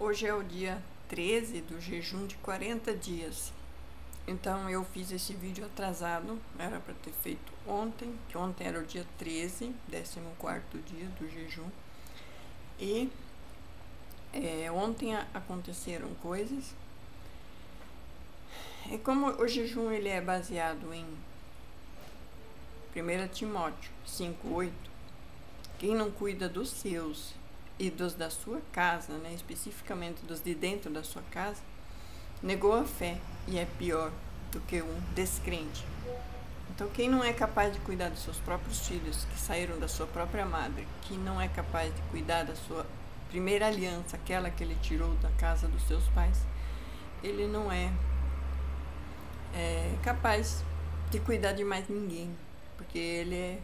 Hoje é o dia 13 do jejum de 40 dias. Então eu fiz esse vídeo atrasado, era para ter feito ontem, que ontem era o dia 13, 14º dia do jejum. E ontem aconteceram coisas. E como o jejum ele é baseado em 1 Timóteo 5:8, quem não cuida dos seus e dos da sua casa, né, especificamente dos de dentro da sua casa, negou a fé e é pior do que um descrente. Então, quem não é capaz de cuidar dos seus próprios filhos, que saíram da sua própria madre, que não é capaz de cuidar da sua primeira aliança, aquela que ele tirou da casa dos seus pais, ele não é capaz de cuidar de mais ninguém, porque ele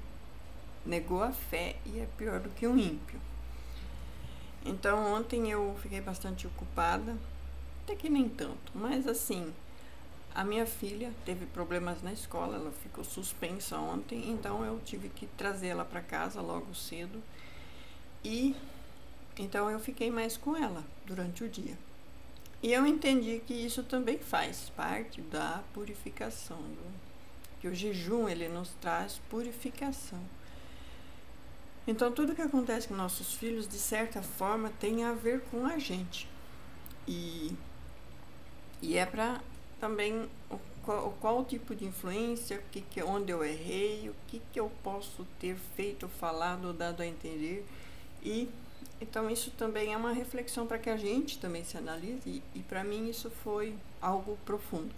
negou a fé e é pior do que um ímpio. Então, ontem eu fiquei bastante ocupada, até que nem tanto, mas assim, a minha filha teve problemas na escola, ela ficou suspensa ontem, então eu tive que trazê-la para casa logo cedo, e então eu fiquei mais com ela durante o dia. E eu entendi que isso também faz parte da purificação, que o jejum ele nos traz purificação. Então, tudo que acontece com nossos filhos, de certa forma, tem a ver com a gente. E é para também qual o tipo de influência, onde eu errei, o que eu posso ter feito, falado, dado a entender. E então isso também é uma reflexão para que a gente também se analise. E para mim isso foi algo profundo.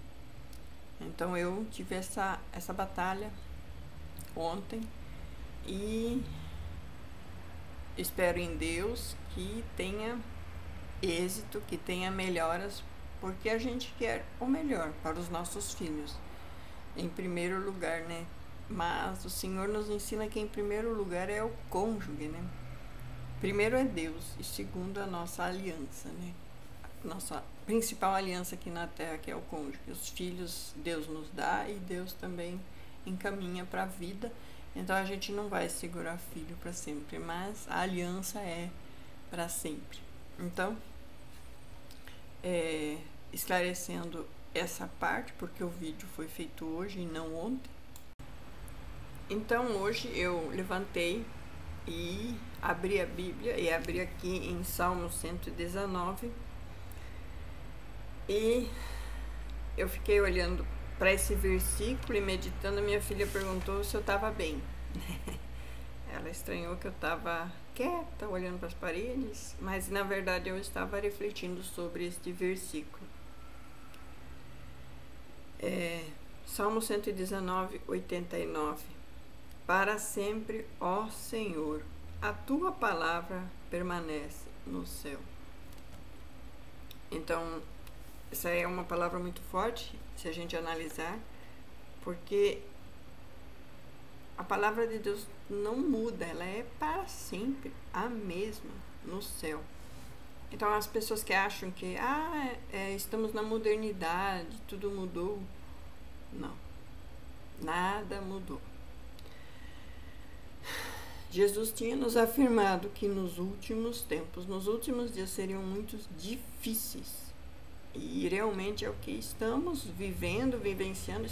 Então eu tive essa batalha ontem e espero em Deus que tenha êxito, que tenha melhoras, porque a gente quer o melhor para os nossos filhos, em primeiro lugar, né? Mas o Senhor nos ensina que em primeiro lugar é o cônjuge, né? Primeiro é Deus e segundo a nossa aliança, né? Nossa principal aliança aqui na terra, que é o cônjuge. Os filhos Deus nos dá e Deus também encaminha para a vida. Então a gente não vai segurar filho para sempre, mas a aliança é para sempre. Então, esclarecendo essa parte, porque o vídeo foi feito hoje e não ontem. Então hoje eu levantei e abri a Bíblia e abri aqui em Salmo 119 e eu fiquei olhando para esse versículo e meditando. A minha filha perguntou se eu estava bem. Ela estranhou que eu estava quieta, olhando para as paredes, mas na verdade eu estava refletindo sobre este versículo. Salmo 119, 89. Para sempre, ó Senhor, a tua palavra permanece no céu. Então, essa é uma palavra muito forte, se a gente analisar, porque a palavra de Deus não muda, ela é para sempre a mesma no céu. Então, as pessoas que acham que estamos na modernidade, tudo mudou, não, nada mudou. Jesus tinha nos afirmado que nos últimos tempos, nos últimos dias seriam muito difíceis. E realmente é o que estamos vivendo, vivenciando,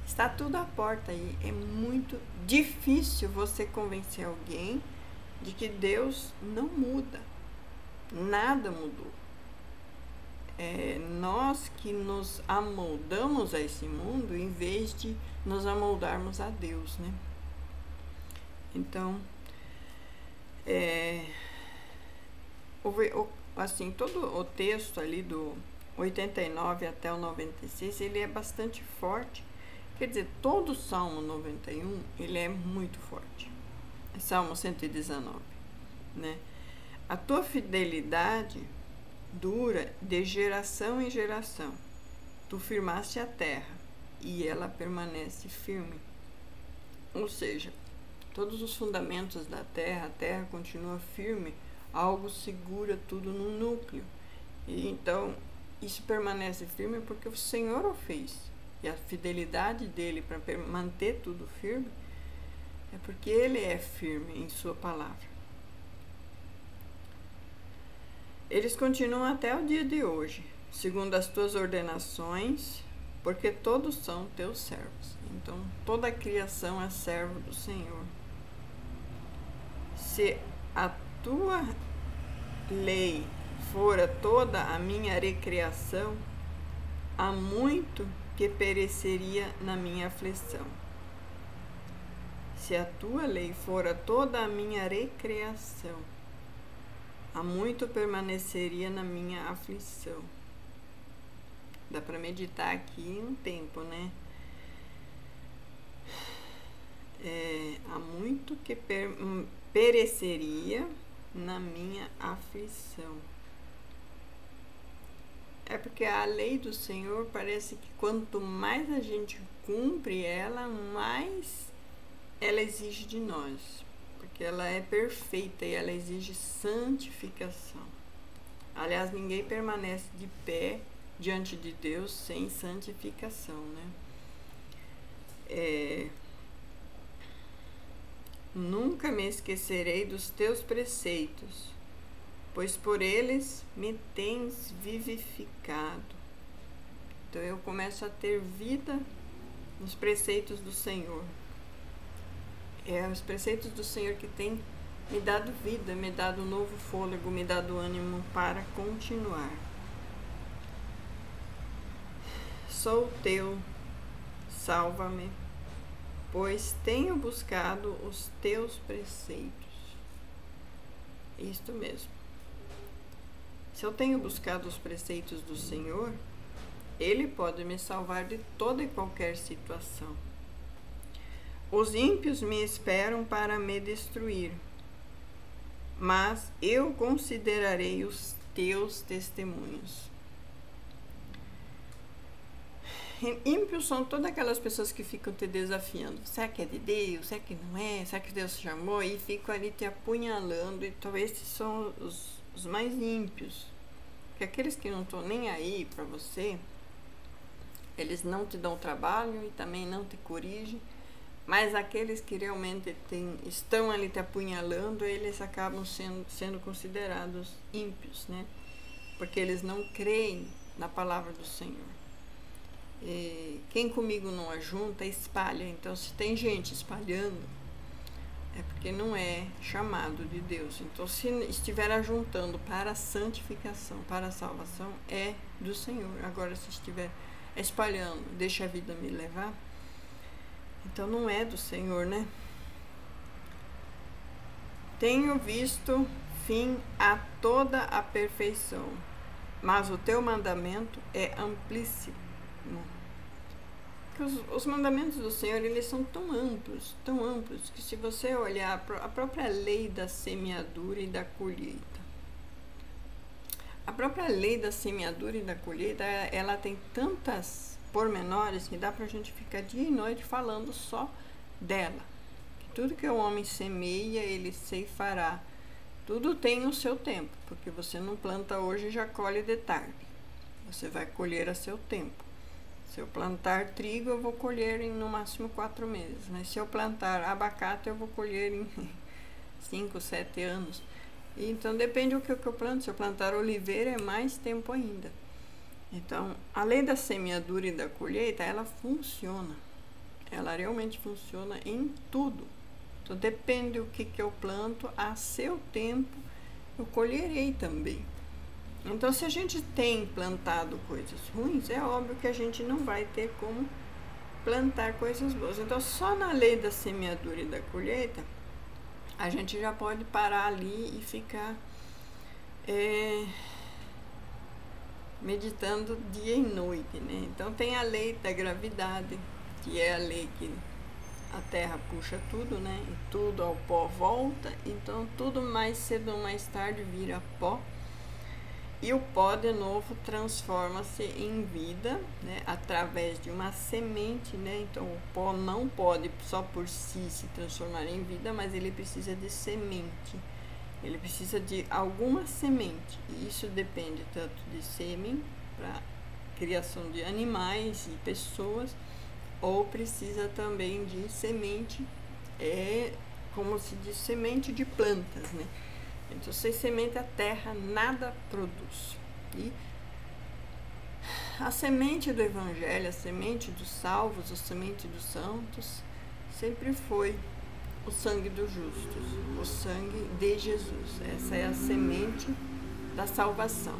está tudo à porta aí. É muito difícil você convencer alguém de que Deus não muda. Nada mudou. Nós que nos amoldamos a esse mundo em vez de nos amoldarmos a Deus, né? Então, assim, todo o texto ali do 89 até o 96, ele é bastante forte. Quer dizer, todo o Salmo 91, ele é muito forte. Salmo 119, né? A tua fidelidade dura de geração em geração. Tu firmaste a terra e ela permanece firme. Ou seja, todos os fundamentos da terra, a terra continua firme, algo segura tudo no núcleo. E então, isso permanece firme porque o Senhor o fez. E a fidelidade dele para manter tudo firme é porque ele é firme em sua palavra. Eles continuam até o dia de hoje, segundo as tuas ordenações, porque todos são teus servos. Então, toda a criação é servo do Senhor. Se a tua lei fora toda a minha recreação, há muito que pereceria na minha aflição. Se a tua lei fora toda a minha recreação, há muito permaneceria na minha aflição. Dá para meditar aqui um tempo, né? Há muito que pereceria na minha aflição. É porque a lei do Senhor parece que quanto mais a gente cumpre ela, mais ela exige de nós. Porque ela é perfeita e ela exige santificação. Aliás, ninguém permanece de pé diante de Deus sem santificação, né? Nunca me esquecerei dos teus preceitos, pois por eles me tens vivificado. Então eu começo a ter vida nos preceitos do Senhor. Os preceitos do Senhor que têm me dado vida, me dado novo fôlego, me dado ânimo para continuar. Sou teu, salva-me, pois tenho buscado os teus preceitos. Isto mesmo. Se eu tenho buscado os preceitos do Senhor, Ele pode me salvar de toda e qualquer situação. Os ímpios me esperam para me destruir, mas eu considerarei os teus testemunhos. Ímpios são todas aquelas pessoas que ficam te desafiando. Será que é de Deus? Será que não é? Será que Deus te chamou? E ficam ali te apunhalando. Então esses são os mais ímpios. Porque aqueles que não estão nem aí para você, eles não te dão trabalho e também não te corrigem. Mas aqueles que realmente estão ali te apunhalando, eles acabam sendo considerados ímpios, né? Porque eles não creem na palavra do Senhor. Quem comigo não ajunta, espalha. Então, se tem gente espalhando, é porque não é chamado de Deus. Então, se estiver ajuntando para a santificação, para a salvação, é do Senhor. Agora, se estiver espalhando, deixa a vida me levar, então não é do Senhor, né? Tenho visto fim a toda a perfeição, mas o teu mandamento é amplíssimo. Os mandamentos do Senhor, eles são tão amplos, que se você olhar a própria lei da semeadura e da colheita, a própria lei da semeadura e da colheita, ela tem tantas pormenores que dá pra gente ficar dia e noite falando só dela. Que tudo que o homem semeia, ele ceifará. Tudo tem o seu tempo, porque você não planta hoje e já colhe de tarde. Você vai colher a seu tempo. Se eu plantar trigo, eu vou colher em no máximo 4 meses. Mas se eu plantar abacate, eu vou colher em 5, 7 anos. Então depende do que eu planto. Se eu plantar oliveira, é mais tempo ainda. Então, a lei da semeadura e da colheita, ela funciona. Ela realmente funciona em tudo. Então, depende do que eu planto, a seu tempo eu colherei também. Então, se a gente tem plantado coisas ruins, é óbvio que a gente não vai ter como plantar coisas boas. Então, só na lei da semeadura e da colheita, a gente já pode parar ali e ficar meditando dia e noite, né? Então, tem a lei da gravidade, que é a lei que a terra puxa tudo, né? E tudo ao pó volta. Então, tudo mais cedo ou mais tarde vira pó. E o pó, de novo, transforma-se em vida, né, através de uma semente, né? Então, o pó não pode só por si se transformar em vida, mas ele precisa de semente. Ele precisa de alguma semente. E isso depende tanto de sêmen para criação de animais e pessoas, ou precisa também de semente, como se diz, semente de plantas, né? Então, sem semente a terra nada produz. E a semente do Evangelho, a semente dos salvos, a semente dos santos, sempre foi o sangue dos justos, o sangue de Jesus. Essa é a semente da salvação.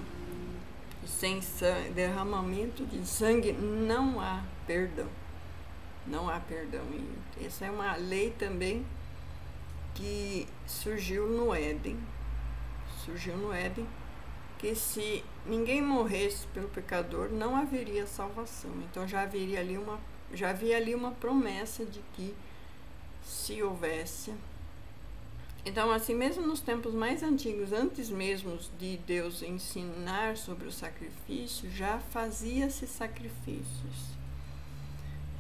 E sem derramamento de sangue não há perdão. Não há perdão. E essa é uma lei também que surgiu no Éden. Surgiu no Éden, que se ninguém morresse pelo pecador, não haveria salvação. Então já havia ali uma promessa de que se houvesse. Então, assim, mesmo nos tempos mais antigos, antes mesmo de Deus ensinar sobre o sacrifício, já fazia-se sacrifícios.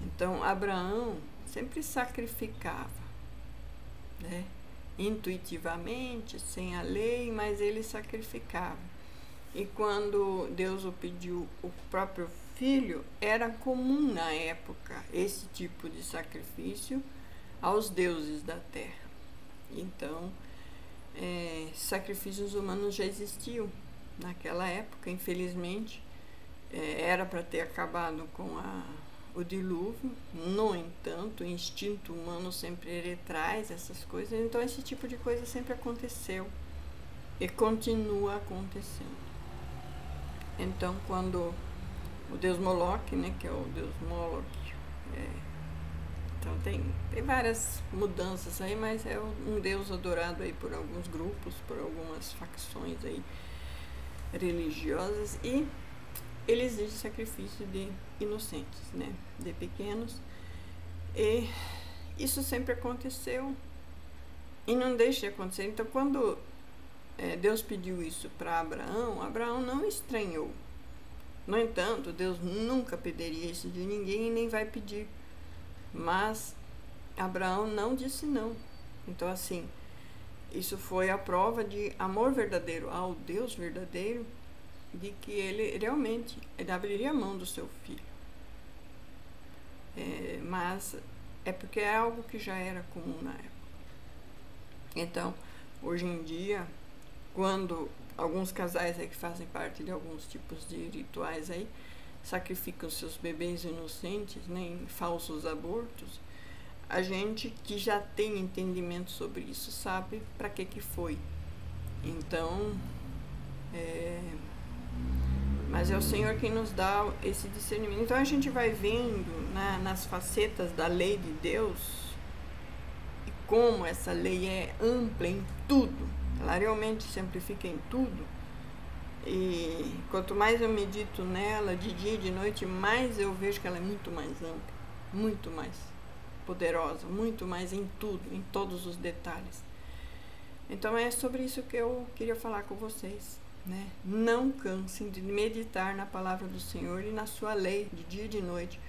Então, Abraão sempre sacrificava, né? Intuitivamente, sem a lei, mas ele sacrificava. E quando Deus o pediu o próprio filho, era comum na época esse tipo de sacrifício aos deuses da terra. Então, sacrifícios humanos já existiam naquela época, infelizmente. Era para ter acabado com o dilúvio. No entanto, o instinto humano sempre ele traz essas coisas. Então, esse tipo de coisa sempre aconteceu e continua acontecendo. Então, quando o deus Moloque, né, que é o deus Moloch, então tem várias mudanças aí, mas é um deus adorado aí por alguns grupos, por algumas facções aí religiosas, e ele exige sacrifício de inocentes, né, de pequenos, e isso sempre aconteceu e não deixa de acontecer. Então, quando Deus pediu isso para Abraão, Abraão não estranhou. No entanto, Deus nunca pediria isso de ninguém e nem vai pedir. Mas Abraão não disse não. Então, assim, isso foi a prova de amor verdadeiro ao Deus verdadeiro, de que ele realmente abriria a mão do seu filho. Mas é porque é algo que já era comum na época. Então, hoje em dia, quando alguns casais aí que fazem parte de alguns tipos de rituais aí, sacrificam seus bebês inocentes, né, em falsos abortos, a gente que já tem entendimento sobre isso sabe para que foi. Então, mas é o Senhor quem nos dá esse discernimento. Então a gente vai vendo nas facetas da lei de Deus e como essa lei é ampla em tudo. Ela realmente simplifica em tudo. E quanto mais eu medito nela, de dia e de noite, mais eu vejo que ela é muito mais ampla, muito mais poderosa, muito mais em tudo, em todos os detalhes. Então é sobre isso que eu queria falar com vocês, né? Não cansem de meditar na palavra do Senhor e na sua lei, de dia e de noite,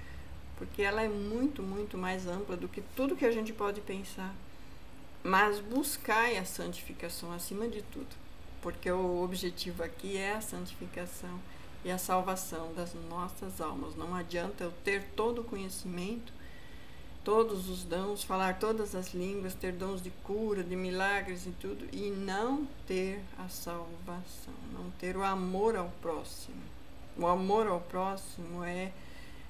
porque ela é muito, muito mais ampla do que tudo que a gente pode pensar. Mas buscai a santificação acima de tudo, porque o objetivo aqui é a santificação e a salvação das nossas almas. Não adianta eu ter todo o conhecimento, todos os dons, falar todas as línguas, ter dons de cura, de milagres e tudo, e não ter a salvação, não ter o amor ao próximo. O amor ao próximo é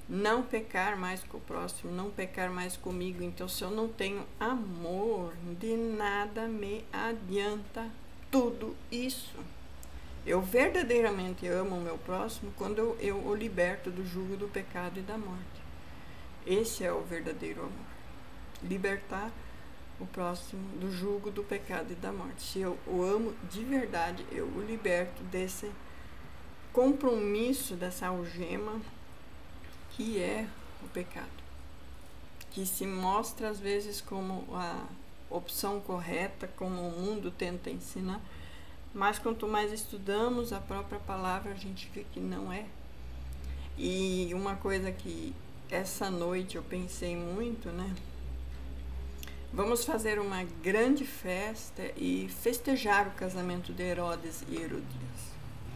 não pecar mais com o próximo, não pecar mais comigo. Então, se eu não tenho amor, de nada me adianta tudo isso. Eu verdadeiramente amo o meu próximo quando eu o liberto do jugo do pecado e da morte. Esse é o verdadeiro amor. Libertar o próximo do jugo do pecado e da morte. Se eu o amo de verdade, eu o liberto desse compromisso, dessa algema que é o pecado, que se mostra às vezes como a opção correta, como o mundo tenta ensinar, mas quanto mais estudamos a própria palavra, a gente vê que não é. E uma coisa que essa noite eu pensei muito, né? Vamos fazer uma grande festa e festejar o casamento de Herodes e Herodias.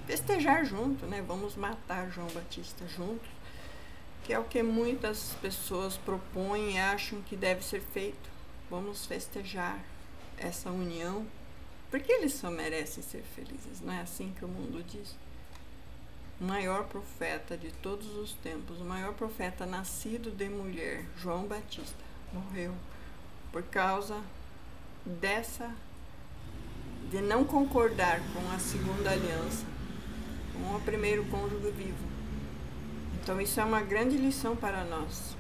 Festejar junto, né? Vamos matar João Batista juntos, que é o que muitas pessoas propõem e acham que deve ser feito. Vamos festejar essa união Porque eles só merecem ser felizes, não é assim que o mundo diz? O maior profeta de todos os tempos, o maior profeta nascido de mulher, João Batista, morreu por causa de não concordar com a segunda aliança, com o primeiro cônjuge vivo. Então isso é uma grande lição para nós.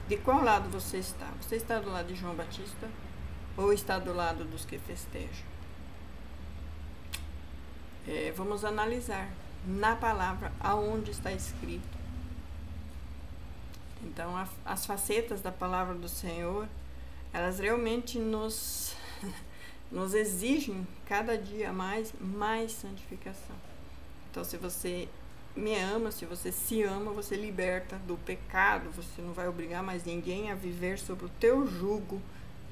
De qual lado você está? Você está do lado de João Batista ou está do lado dos que festejam? Vamos analisar na palavra aonde está escrito. Então as facetas da palavra do Senhor, elas realmente nos exigem cada dia mais santificação. Então se você me ama, se você se ama, você liberta do pecado, você não vai obrigar mais ninguém a viver sob o teu jugo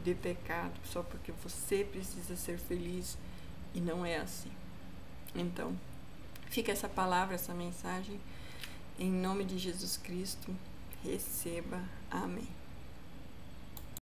de pecado, só porque você precisa ser feliz, e não é assim. Então, fica essa palavra, essa mensagem, em nome de Jesus Cristo, receba, amém.